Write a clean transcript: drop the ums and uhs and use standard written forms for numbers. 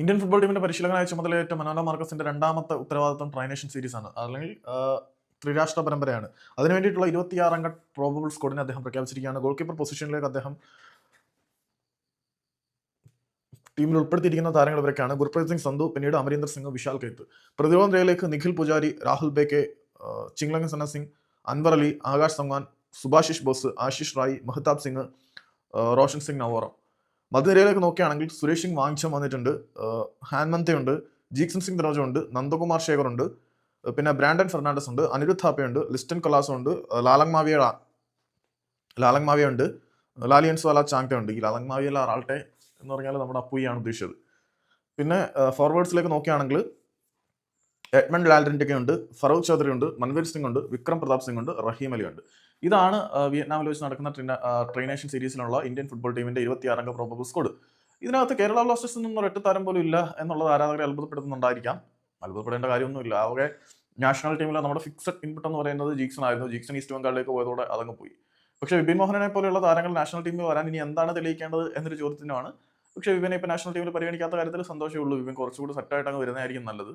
Indian football ടീമിന്റെ പരിശീലകനായ ചുമതലയേറ്റ മനാല മാർക്കസിന്റെ രണ്ടാമത്തെ ഉത്തരവാദിത്തം ട്രൈനേഷൻ സീരീസ് ആണ്. അല്ലെങ്കിൽ ത്രിരാഷ്ട്ര പരമ്പരയാണ്. അതിനു വേണ്ടിയിട്ടുള്ള 26 അംഗ പ്രോബബിൾ സ്ക്വാഡിനെ അദ്ദേഹം പ്രഖ്യാപിച്ചിരിക്കുകയാണ്. ഗോൾ കീപ്പർ പൊസിഷനിലേക്ക് അദ്ദേഹം ടീമിൽ ഉൾപ്പെടുത്തിയിരിക്കുന്ന താരങ്ങൾ ഇവരൊക്കെയാണ്: ഗുർപ്രീത് സിംഗ് സന്ധു, പിന്നീട് അമരീന്ദർ സിംഗ്, വിശാൽ കൈത്ത്. പ്രതിരോധ നിരയിലേക്ക് നിഖിൽ പുജാരി, രാഹുൽ ബേക്കെ, ചിങ്ലങ് സന സിംഗ്, അൻവർ അലി, ആകാശ് സംവാൻ, സുഭാഷിഷ് ബോസ്, ആശിഷ് റായ്, മെഹ്താബ് സിംഗ്, റോഷൻ സിംഗ് നവോറ. മധ്യനിരയിലേക്ക് നോക്കുകയാണെങ്കിൽ സുരേഷ് സിംഗ് വാങ്ചം വന്നിട്ടുണ്ട്, ഹാൻമന്തയുണ്ട്, ജീക്സൺ സിംഗ് ദ്രോജ ഉണ്ട്, നന്ദകുമാർ ശേഖർ ഉണ്ട്, പിന്നെ ബ്രാൻഡൻ ഫെർണാണ്ടസ് ഉണ്ട്, അനിരുദ്ധ് താപ്പെ ഉണ്ട്, ലിസ്റ്റൻ കൊലാസോ ഉണ്ട്, ലാലങ് മാവിയ ഉണ്ട്, ലാലിയൻസ് വാല ചാങ്ടെ ഉണ്ട്. ഈ ലാലങ് മാവിയല്ല ആൾട്ടെ എന്ന് പറഞ്ഞാൽ നമ്മുടെ അപ്പുയാണ് ഉദ്ദേശിച്ചത്. പിന്നെ ഫോർവേഡ്സിലേക്ക് നോക്കുകയാണെങ്കിൽ എഡ്മണ്ട് ലാൽഡറിൻ്റെയൊക്കെ ഉണ്ട്, ഫറൂഖ് ചൗധരി ഉണ്ട്, മൻവീർ സിംഗ് ഉണ്ട്, വിക്രം പ്രതാപ് സിംഗ് ഉണ്ട്, റഹീം അലി ഉണ്ട്. ഇതാണ് വിയറ്റ്നാമിൽ വെച്ച് നടക്കുന്ന ട്രെയിനേഷൻ സീരീസിലുള്ള ഇന്ത്യൻ ഫുട്ബോൾ ടീമിന്റെ 26 അംഗ പ്രോബബിൾ സ്ക്വാഡ്. ഇതിനകത്ത് കേരള ബ്ലാസ്റ്റേഴ്സിൽ നിന്നും ഒരൊറ്റ താരം പോലും ഇല്ല എന്നുള്ളത് ആരാധകരെ അത്ഭുതപ്പെടുത്തുന്നുണ്ടായിരിക്കാം. അത്ഭുതപ്പെടേണ്ട കാര്യമൊന്നുമില്ല. ആകെ നാഷണൽ ടീമിലെ നമ്മുടെ ഫിക്സഡ് ഇൻപുട്ട് എന്ന് പറയുന്നത് ജീക്സൺ ആയിരുന്നു. ജീക്സൺ ഈസ്റ്റ് ബംഗാളിലേക്ക് പോയതോടെ അതങ്ങ് പോയി. പക്ഷേ വിപിൻ മോഹനെ പോലെയുള്ള താരങ്ങൾ നാഷണൽ ടീമിൽ വരാൻ ഇനി എന്താണ് തെളിയിക്കേണ്ടത് എന്നൊരു ചോദ്യത്തിനാണ്. പക്ഷേ വിപിനെ ഇപ്പോൾ നാഷണൽ ടീമിൽ പരിഗണിക്കാത്ത കാര്യത്തിൽ സന്തോഷമേ ഉള്ളൂ. വിപിൻ കുറച്ചുകൂടി സെറ്റായിട്ട് അങ്ങ് വരുന്നതായിരിക്കും നല്ലത്.